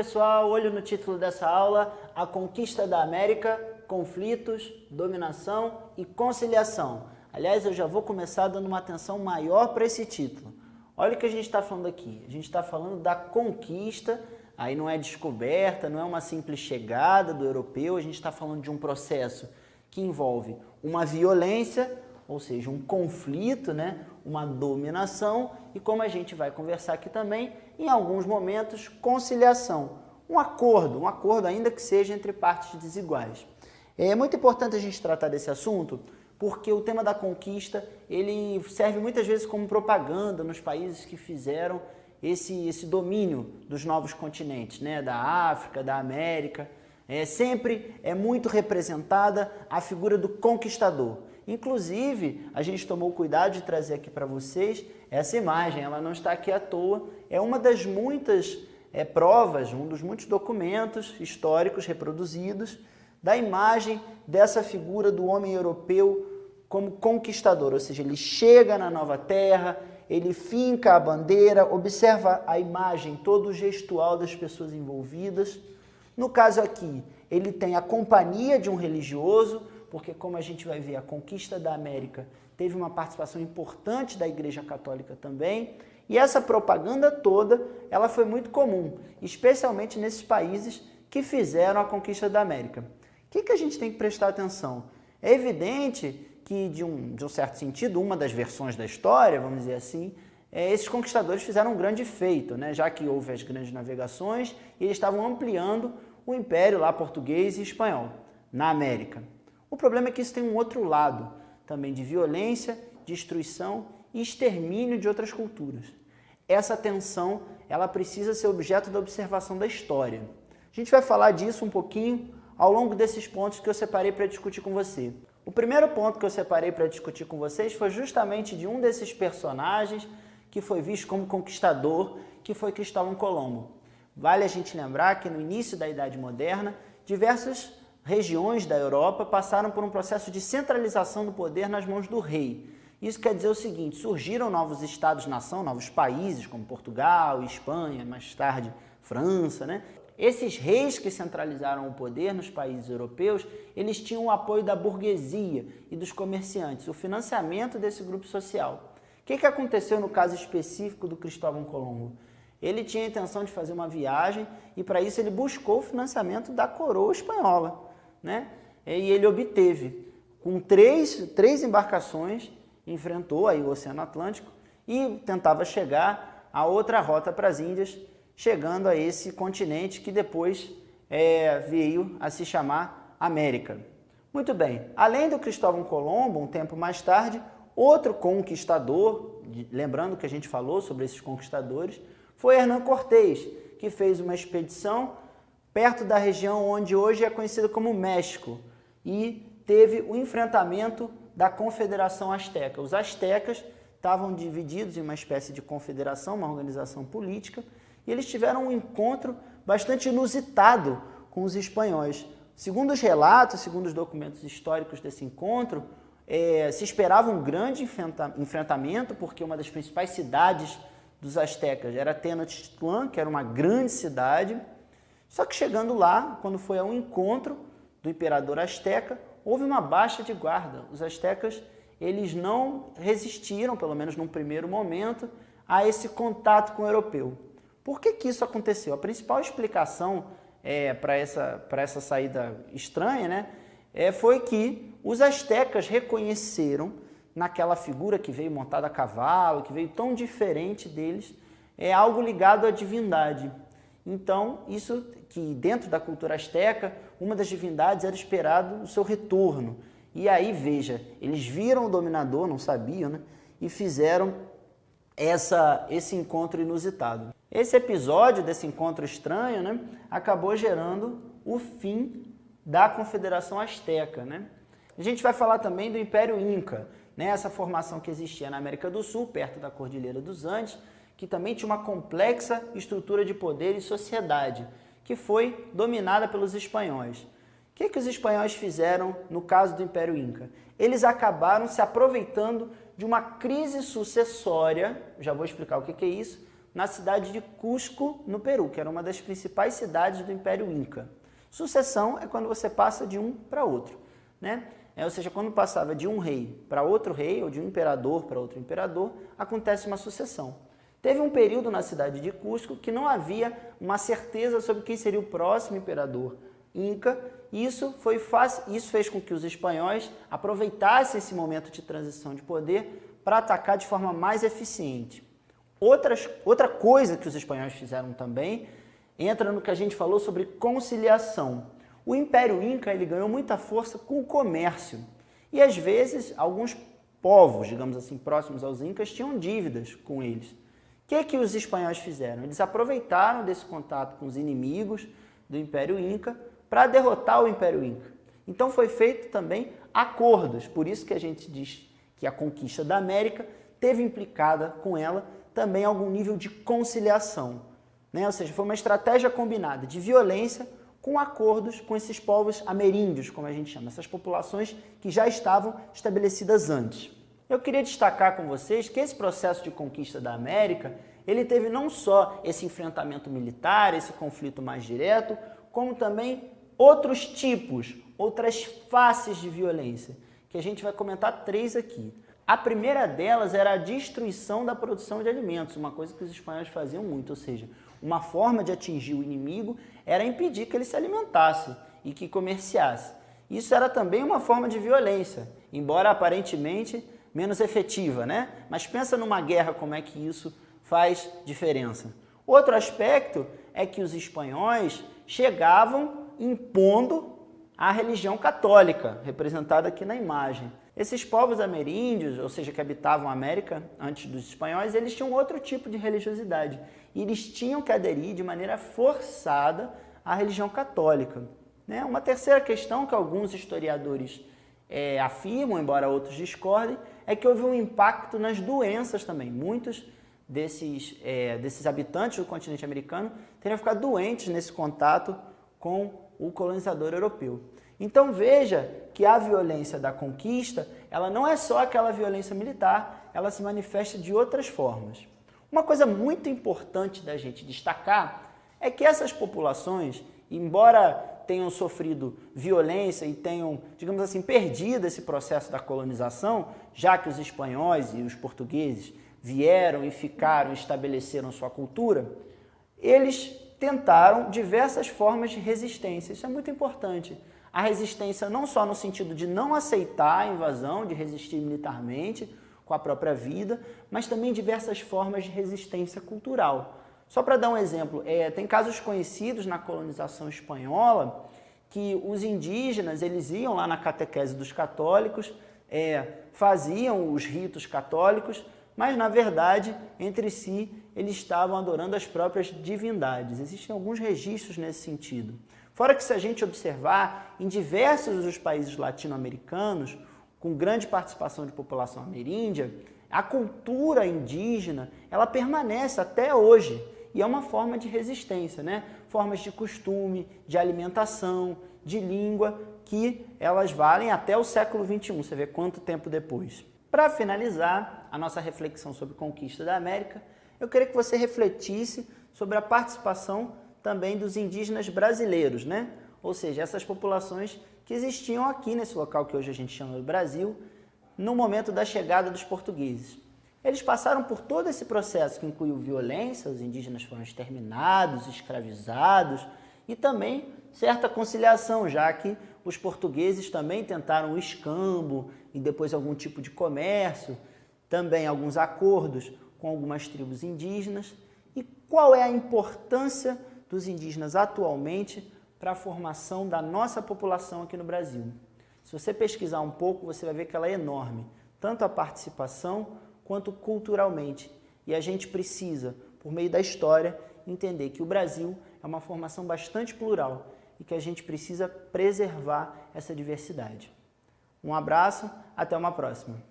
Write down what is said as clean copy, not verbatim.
pessoal, olho no título dessa aula, a conquista da América, conflitos, dominação e conciliação. Aliás, eu já vou começar dando uma atenção maior para esse título. Olha o que a gente está falando aqui, a gente está falando da conquista, aí não é descoberta, não é uma simples chegada do europeu, a gente está falando de um processo que envolve uma violência, ou seja, um conflito, né? Uma dominação e, como a gente vai conversar aqui também, em alguns momentos, conciliação. Um acordo ainda que seja entre partes desiguais. É muito importante a gente tratar desse assunto porque o tema da conquista ele serve muitas vezes como propaganda nos países que fizeram esse domínio dos novos continentes, né? Da África, da América. Sempre é muito representada a figura do conquistador. Inclusive, a gente tomou cuidado de trazer aqui para vocês essa imagem, ela não está aqui à toa, é uma das muitas provas, um dos muitos documentos históricos reproduzidos da imagem dessa figura do homem europeu como conquistador, ou seja, ele chega na nova terra, ele finca a bandeira, observa a imagem, todo o gestual das pessoas envolvidas. No caso aqui, ele tem a companhia de um religioso, porque como a gente vai ver, a conquista da América teve uma participação importante da Igreja Católica também, e essa propaganda toda, ela foi muito comum, especialmente nesses países que fizeram a conquista da América. O que a gente tem que prestar atenção? É evidente que, de um certo sentido, uma das versões da história, vamos dizer assim, esses conquistadores fizeram um grande feito, né? Já que houve as grandes navegações, e eles estavam ampliando o império lá português e espanhol na América. O problema é que isso tem um outro lado, também de violência, destruição e extermínio de outras culturas. Essa tensão, ela precisa ser objeto da observação da história. A gente vai falar disso um pouquinho ao longo desses pontos que eu separei para discutir com você. O primeiro ponto que eu separei para discutir com vocês foi justamente de um desses personagens que foi visto como conquistador, que foi Cristóvão Colombo. Vale a gente lembrar que no início da Idade Moderna, diversas regiões da Europa passaram por um processo de centralização do poder nas mãos do rei. Isso quer dizer o seguinte, surgiram novos estados-nação, novos países como Portugal, Espanha, mais tarde França, né? Esses reis que centralizaram o poder nos países europeus, eles tinham o apoio da burguesia e dos comerciantes, o financiamento desse grupo social. O que aconteceu no caso específico do Cristóvão Colombo? Ele tinha a intenção de fazer uma viagem e para isso ele buscou o financiamento da coroa espanhola, né? E ele obteve. Com três embarcações, enfrentou aí o Oceano Atlântico e tentava chegar a outra rota para as Índias, chegando a esse continente que depois veio a se chamar América. Muito bem, além do Cristóvão Colombo, um tempo mais tarde, outro conquistador, lembrando que a gente falou sobre esses conquistadores, foi Hernán Cortés, que fez uma expedição perto da região onde hoje é conhecida como México e teve o enfrentamento da Confederação Azteca. Os aztecas estavam divididos em uma espécie de confederação, uma organização política, e eles tiveram um encontro bastante inusitado com os espanhóis. Segundo os relatos, segundo os documentos históricos desse encontro, se esperava um grande enfrentamento, porque uma das principais cidades dos aztecas era Tenochtitlán, que era uma grande cidade. Só que chegando lá, quando foi ao encontro do imperador azteca, houve uma baixa de guarda. Os aztecas, eles não resistiram, pelo menos num primeiro momento, a esse contato com o europeu. Por que isso aconteceu? A principal explicação para essa saída estranha, né, foi que os aztecas reconheceram naquela figura que veio montada a cavalo, que veio tão diferente deles, algo ligado à divindade. Então, isso que dentro da cultura asteca, uma das divindades era esperado o seu retorno. E aí, veja, eles viram o dominador, não sabiam, né, e fizeram esse encontro inusitado. Esse episódio desse encontro estranho, né, acabou gerando o fim da Confederação Azteca, né? A gente vai falar também do Império Inca, né, essa formação que existia na América do Sul, perto da Cordilheira dos Andes, que também tinha uma complexa estrutura de poder e sociedade, que foi dominada pelos espanhóis. O que os espanhóis fizeram no caso do Império Inca? Eles acabaram se aproveitando de uma crise sucessória, já vou explicar o que é isso, na cidade de Cusco, no Peru, que era uma das principais cidades do Império Inca. Sucessão é quando você passa de um para outro, né? Ou seja, quando passava de um rei para outro rei, ou de um imperador para outro imperador, acontece uma sucessão. Teve um período na cidade de Cusco que não havia uma certeza sobre quem seria o próximo imperador Inca, e isso fez com que os espanhóis aproveitassem esse momento de transição de poder para atacar de forma mais eficiente. Outra coisa que os espanhóis fizeram também entra no que a gente falou sobre conciliação. O Império Inca ele ganhou muita força com o comércio e às vezes alguns povos, digamos assim, próximos aos Incas tinham dívidas com eles. O que os espanhóis fizeram? Eles aproveitaram desse contato com os inimigos do Império Inca para derrotar o Império Inca. Então foi feito também acordos, por isso que a gente diz que a conquista da América teve implicada com ela também algum nível de conciliação, né? Ou seja, foi uma estratégia combinada de violência com acordos com esses povos ameríndios, como a gente chama, essas populações que já estavam estabelecidas antes. Eu queria destacar com vocês que esse processo de conquista da América, ele teve não só esse enfrentamento militar, esse conflito mais direto, como também outros tipos, outras faces de violência, que a gente vai comentar 3 aqui. A primeira delas era a destruição da produção de alimentos, uma coisa que os espanhóis faziam muito, ou seja, uma forma de atingir o inimigo era impedir que ele se alimentasse e que comerciasse. Isso era também uma forma de violência, embora aparentemente menos efetiva, né? Mas pensa numa guerra como é que isso faz diferença. Outro aspecto é que os espanhóis chegavam impondo a religião católica, representada aqui na imagem. Esses povos ameríndios, ou seja, que habitavam a América antes dos espanhóis, eles tinham outro tipo de religiosidade. E eles tinham que aderir de maneira forçada à religião católica, né? Uma terceira questão que alguns historiadores afirmam, embora outros discordem, é que houve um impacto nas doenças também. Muitos desses habitantes do continente americano teriam ficado doentes nesse contato com o colonizador europeu. Então veja que a violência da conquista, ela não é só aquela violência militar, ela se manifesta de outras formas. Uma coisa muito importante da gente destacar é que essas populações, embora tenham sofrido violência e tenham, digamos assim, perdido esse processo da colonização, já que os espanhóis e os portugueses vieram e ficaram, estabeleceram sua cultura, eles tentaram diversas formas de resistência. Isso é muito importante. A resistência não só no sentido de não aceitar a invasão, de resistir militarmente com a própria vida, mas também diversas formas de resistência cultural. Só para dar um exemplo, tem casos conhecidos na colonização espanhola que os indígenas eles iam lá na catequese dos católicos, faziam os ritos católicos, mas na verdade entre si eles estavam adorando as próprias divindades. Existem alguns registros nesse sentido. Fora que se a gente observar, em diversos dos países latino-americanos, com grande participação de população ameríndia, a cultura indígena, ela permanece até hoje e é uma forma de resistência, né? Formas de costume, de alimentação, de língua, que elas valem até o século XXI, você vê quanto tempo depois. Para finalizar a nossa reflexão sobre a conquista da América, eu queria que você refletisse sobre a participação também dos indígenas brasileiros, né? Ou seja, essas populações que existiam aqui nesse local que hoje a gente chama de Brasil, no momento da chegada dos portugueses. Eles passaram por todo esse processo que incluiu violência, os indígenas foram exterminados, escravizados e também certa conciliação, já que os portugueses também tentaram o escambo e depois algum tipo de comércio, também alguns acordos com algumas tribos indígenas. E qual é a importância dos indígenas atualmente para a formação da nossa população aqui no Brasil? Se você pesquisar um pouco, você vai ver que ela é enorme, tanto a participação quanto culturalmente. E a gente precisa, por meio da história, entender que o Brasil é uma formação bastante plural e que a gente precisa preservar essa diversidade. Um abraço, até uma próxima.